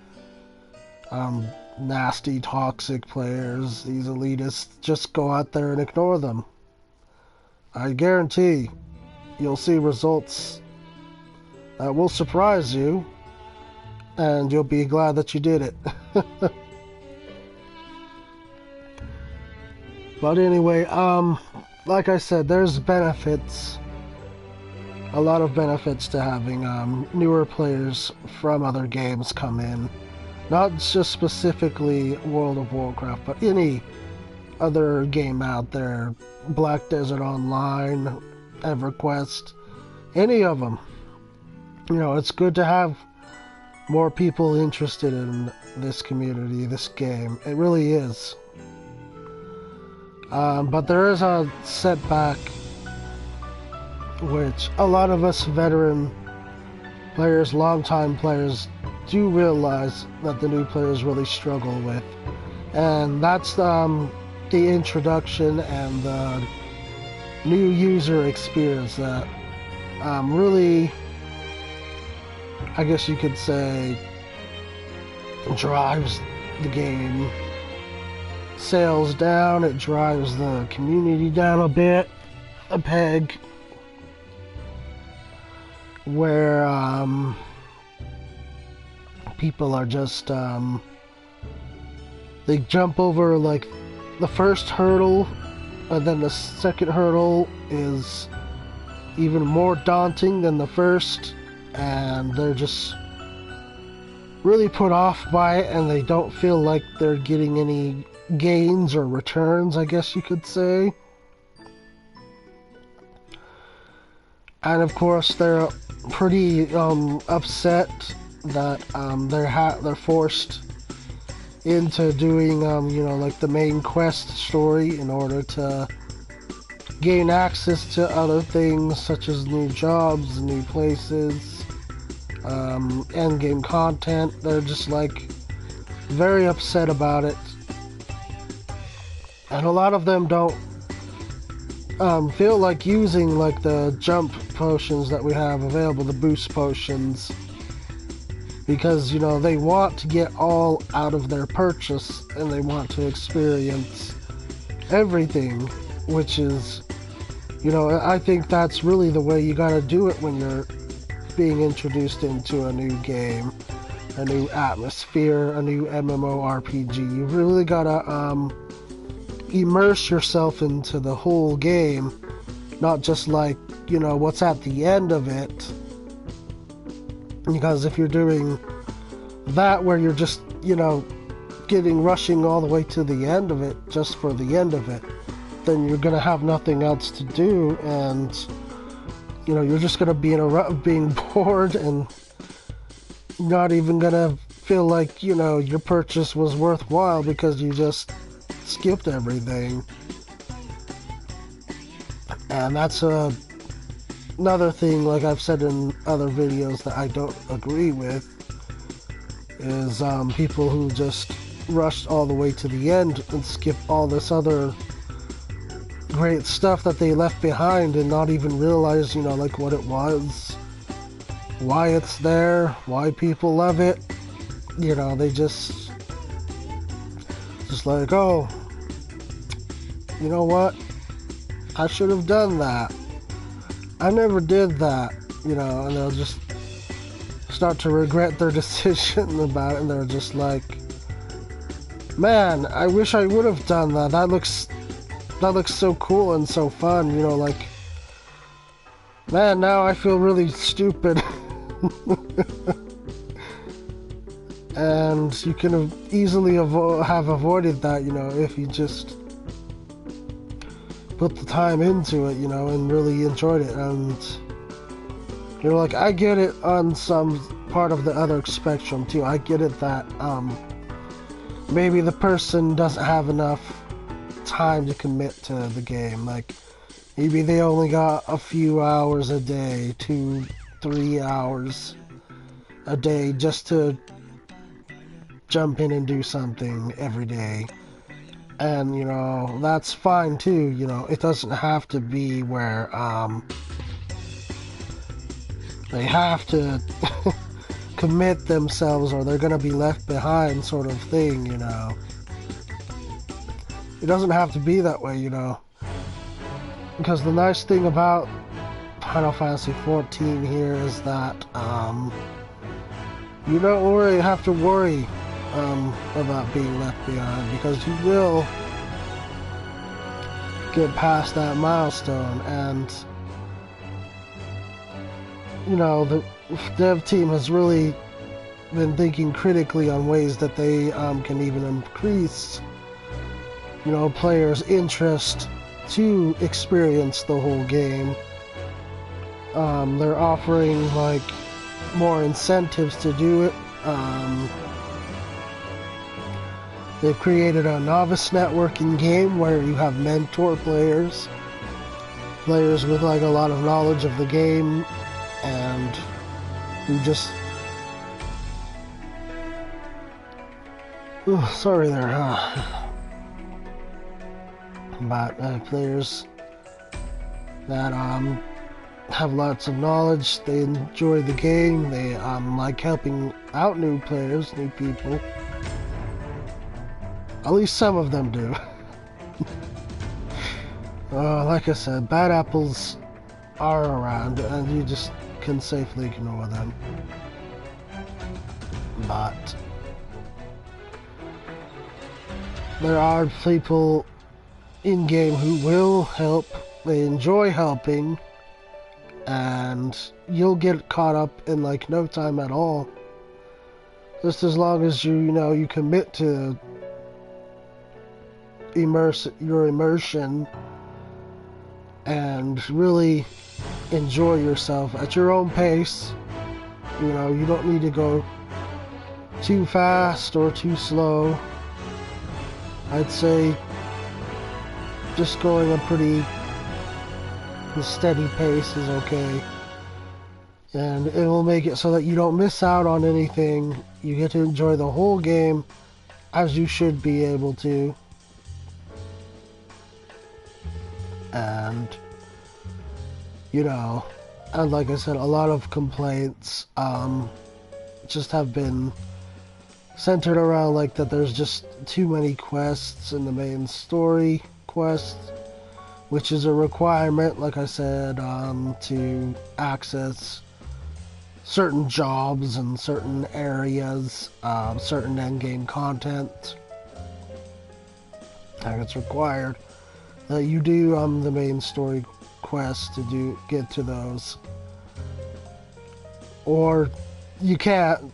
nasty, toxic players, these elitists. Just go out there and ignore them. I guarantee you'll see results that will surprise you, and you'll be glad that you did it. But anyway, like I said, there's benefits, a lot of benefits to having newer players from other games come in. Not just specifically World of Warcraft, but any other game out there. Black Desert Online, EverQuest, any of them. You know, it's good to have more people interested in this community, this game. It really is. But there is a setback, which a lot of us veteran players, long-time players, do realize that the new players really struggle with. And that's the introduction and the new user experience that really, I guess you could say, drives the game sales down. It drives the community down a peg, where people are just they jump over like the first hurdle, and then the second hurdle is even more daunting than the first, and they're just really put off by it, and they don't feel like they're getting any gains or returns, I guess you could say. And of course, they're pretty upset that they're forced into doing you know, like the main quest story in order to gain access to other things such as new jobs, new places, endgame content. They're just like very upset about it. And a lot of them don't feel like using like the jump potions that we have available, the boost potions, because, you know, they want to get all out of their purchase and they want to experience everything, which is, you know, I think that's really the way you gotta do it when you're being introduced into a new game, a new atmosphere, a new MMORPG. You really gotta immerse yourself into the whole game, not just like, you know, what's at the end of it. Because if you're doing that where you're just, you know, rushing all the way to the end of it just for the end of it, then you're gonna have nothing else to do, and, you know, you're just gonna be in a rut of being bored and not even gonna feel like, you know, your purchase was worthwhile, because you just skipped everything. And that's another thing, like I've said in other videos, that I don't agree with, is people who just rushed all the way to the end and skip all this other great stuff that they left behind and not even realize, like what it was, why it's there, why people love it. They just like, oh, you know what? I should have done that. I never did that, and they'll just start to regret their decision about it, and they're just like, man, I wish I would have done that. That looks so cool and so fun, like, man, now I feel really stupid. And you can have easily have avoided that, if you just put the time into it, and really enjoyed it. And like, I get it on some part of the other spectrum too. I get it that maybe the person doesn't have enough time to commit to the game. Like, maybe they only got a few hours a day, 2-3 hours a day, just to jump in and do something every day. And, that's fine too. It doesn't have to be where they have to commit themselves or they're gonna be left behind, sort of thing. It doesn't have to be that way, because the nice thing about Final Fantasy XIV here is that you don't really have to worry about being left behind, because you will get past that milestone. And the dev team has really been thinking critically on ways that they can even increase players' interest to experience the whole game. They're offering like more incentives to do it. They've created a novice network in game where you have mentor players with like a lot of knowledge of the game, and who just sorry there, but players that have lots of knowledge. They enjoy the game. They like helping out new players, new people. At least some of them do. Like I said, bad apples are around, and you just can safely ignore them. But there are people in-game who will help. They enjoy helping, and you'll get caught up in like no time at all. Just as long as you commit to your immersion and really enjoy yourself at your own pace. You don't need to go too fast or too slow. I'd say just going a pretty steady pace is okay. And it will make it so that you don't miss out on anything. You get to enjoy the whole game as you should be able to. And and like I said, a lot of complaints just have been centered around like that there's just too many quests in the main story quest, which is a requirement, like I said, to access certain jobs and certain areas, certain endgame content. And it's required that you do the main story quest to get to those, or you can't,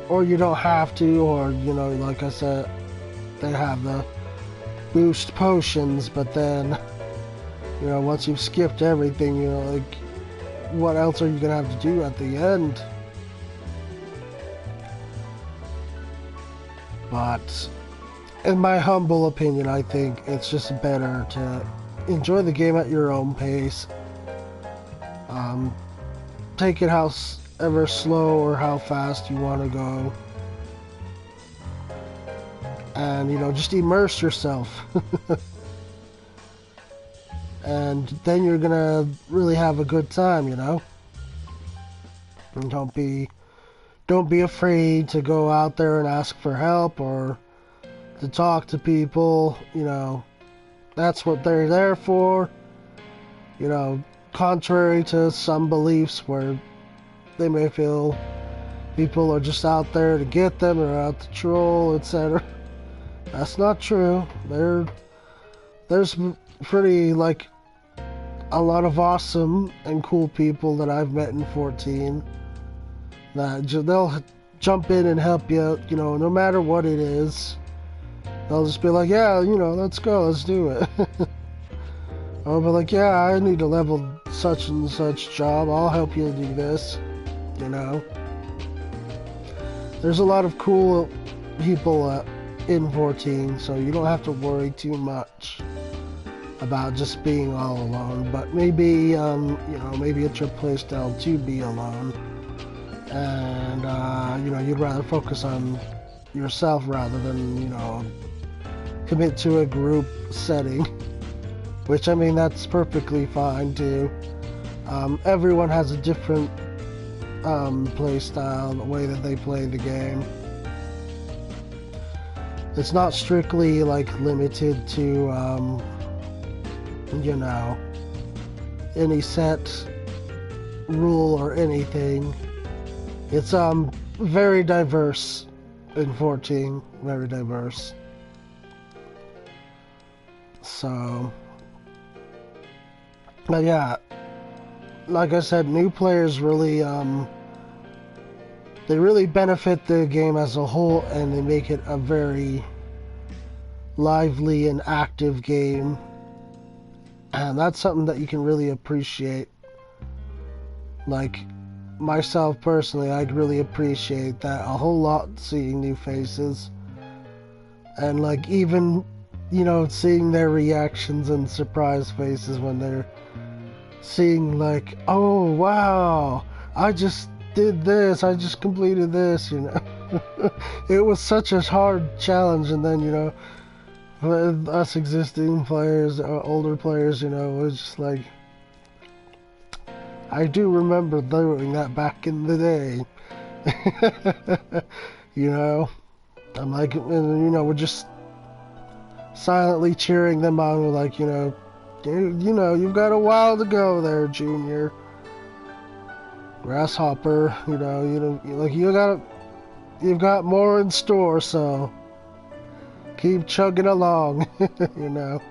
or you don't have to, or like I said, they have the boost potions, but then once you've skipped everything, like, what else are you gonna have to do at the end? But in my humble opinion, I think it's just better to enjoy the game at your own pace. Take it however slow or how fast you want to go. And, you know, just immerse yourself. And then you're gonna really have a good time, you know? And don't be afraid to go out there and ask for help or to talk to people, you know. That's what they're there for. You know, contrary to some beliefs where they may feel people are just out there to get them or out to troll, etc. That's not true. There's pretty, like, a lot of awesome and cool people that I've met in 14 that they'll jump in and help you out, you know, no matter what it is. They'll just be like, yeah, you know, let's go, let's do it. I'll be like, yeah, I need to level such and such job, I'll help you do this, you know. There's a lot of cool people in 14, so you don't have to worry too much about just being all alone. But maybe, you know, maybe it's your playstyle to be alone, and you know, you'd rather focus on yourself rather than, you know, commit to a group setting. Which, I mean, that's perfectly fine too. Everyone has a different playstyle, the way that they play the game. It's not strictly, like, limited to, you know, any set rule or anything. It's very diverse in 14, very diverse. So, but yeah, like I said, new players really they really benefit the game as a whole, and they make it a very lively and active game. And that's something that you can really appreciate. Like, myself personally, I'd really appreciate that a whole lot, seeing new faces. And, like, even, you know, seeing their reactions and surprise faces when they're seeing, like, oh, wow, I just did this, I just completed this, you know. It was such a hard challenge, and then, you know, with us existing players, older players, you know, it was just like, I do remember doing that back in the day. You know, I'm like, and, you know, we're just silently cheering them on. We're like, you know, you've got a while to go there, Junior. Grasshopper, you know, like, you've got more in store, so keep chugging along. You know,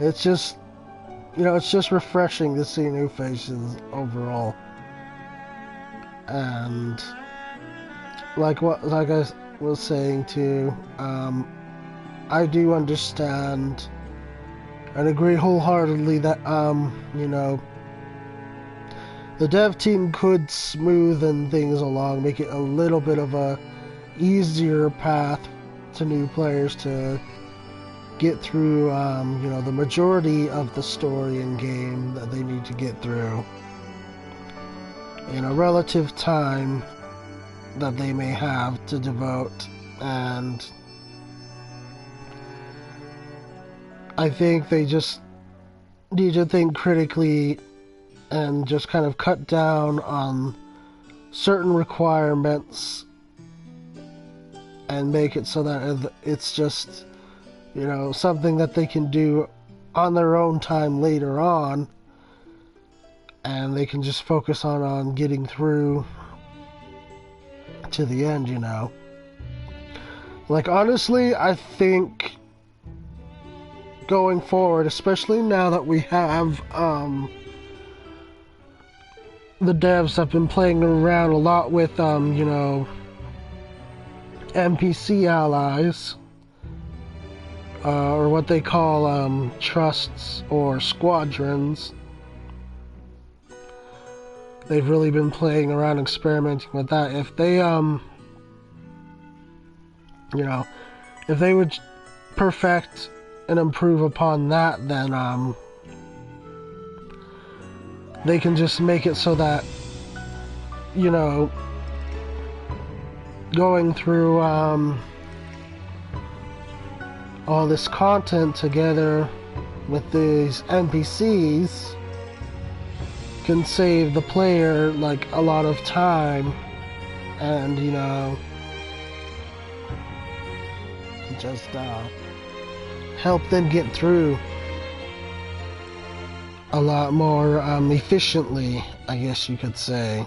it's just, you know, it's just refreshing to see new faces overall. And like I was saying too, I do understand and agree wholeheartedly that, you know, the dev team could smoothen things along, make it a little bit of a easier path to new players to get through, you know, the majority of the story and game that they need to get through in a relative time that they may have to devote. And I think they just need to think critically and just kind of cut down on certain requirements and make it so that it's just, you know, something that they can do on their own time later on, and they can just focus on getting through to the end, you know. Like, honestly, I think going forward, especially now that we have the devs have been playing around a lot with, you know, NPC allies, or what they call trusts or squadrons. They've really been playing around, experimenting with that. If they You know, if they would perfect and improve upon that, then they can just make it so that, you know, going through all this content together with these NPCs can save the player like a lot of time, and you know, just help them get through a lot more efficiently, I guess you could say.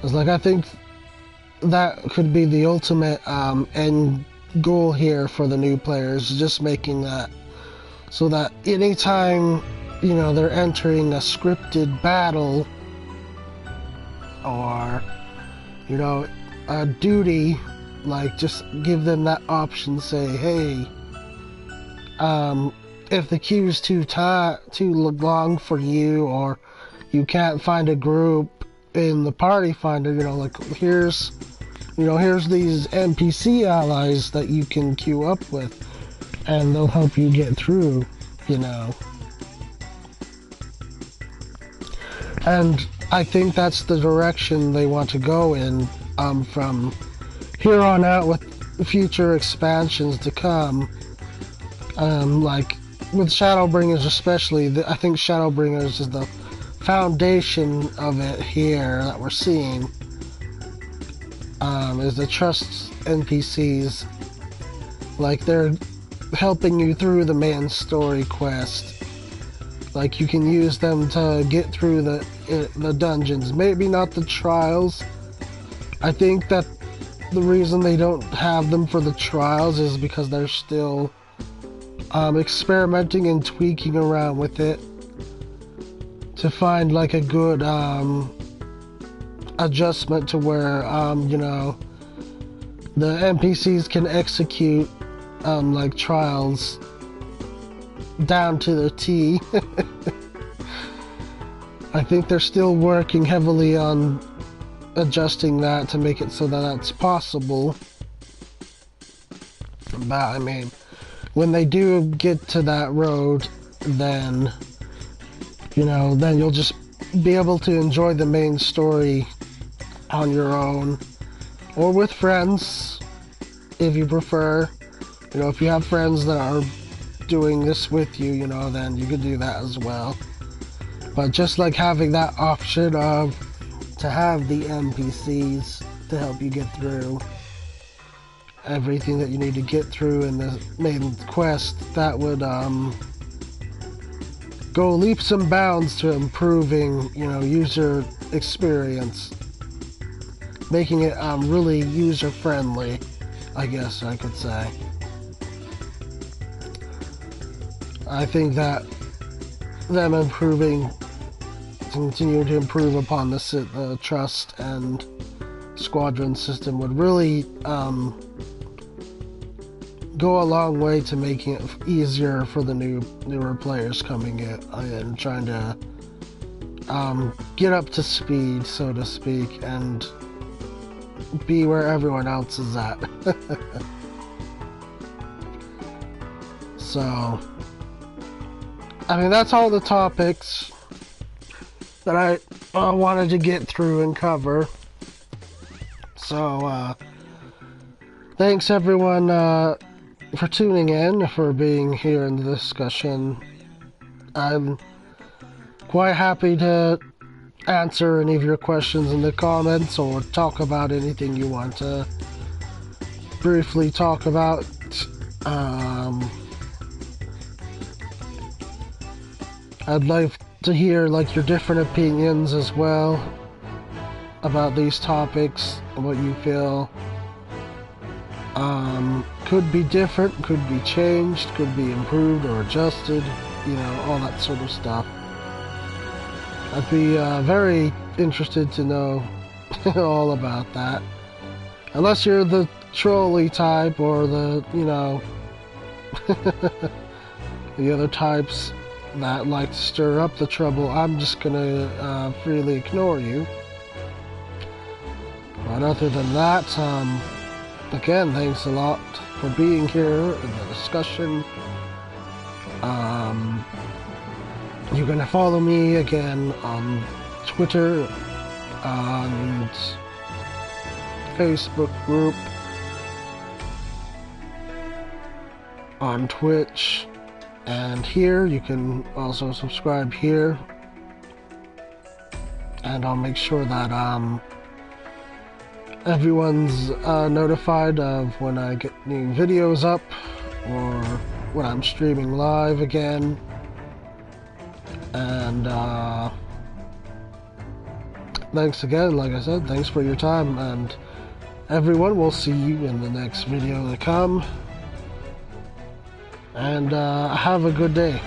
It's like, I think that could be the ultimate end goal here for the new players, just making that so that anytime, you know, they're entering a scripted battle or, you know, a duty, like, just give them that option, say, hey, if the queue's too long for you, or you can't find a group in the party finder, you know, like, here's these NPC allies that you can queue up with, and they'll help you get through, you know. And I think that's the direction they want to go in from here on out with future expansions to come. Like with Shadowbringers especially, I think Shadowbringers is the foundation of it here that we're seeing. Is the trust NPCs. Like, they're helping you through the main story quest. Like, you can use them to get through the dungeons. Maybe not the trials. I think that the reason they don't have them for the trials is because they're still experimenting and tweaking around with it to find like a good adjustment to where you know, the NPCs can execute like trials down to the T. I think they're still working heavily on adjusting that to make it so that that's possible. But I mean, when they do get to that road, then, you know, then you'll just be able to enjoy the main story on your own, or with friends, if you prefer. You know, if you have friends that are doing this with you, you know, then you could do that as well. But just like having that option of to have the NPCs to help you get through everything that you need to get through in the main quest, that would go leaps and bounds to improving, you know, user experience, making it really user friendly, I guess I could say. I think that them continue to improve upon the trust and squadron system would really go a long way to making it easier for the newer players coming in and trying to get up to speed, so to speak, and be where everyone else is at. So, I mean, that's all the topics that I wanted to get through and cover. So, thanks everyone for tuning in, for being here in the discussion. I'm quite happy to answer any of your questions in the comments, or talk about anything you want to briefly talk about. I'd like to hear like your different opinions as well about these topics, and what you feel could be different, could be changed, could be improved or adjusted, you know, all that sort of stuff. I'd be very interested to know all about that. Unless you're the trolley type, or the, you know, the other types that like to stir up the trouble, I'm just gonna freely ignore you. But other than that, again, thanks a lot for being here in the discussion. You're gonna follow me again on Twitter and Facebook group, on Twitch, and here you can also subscribe here, and I'll make sure that everyone's notified of when I get new videos up or when I'm streaming live again. And thanks again, like I said, thanks for your time, and everyone, we'll see you in the next video to come, and have a good day.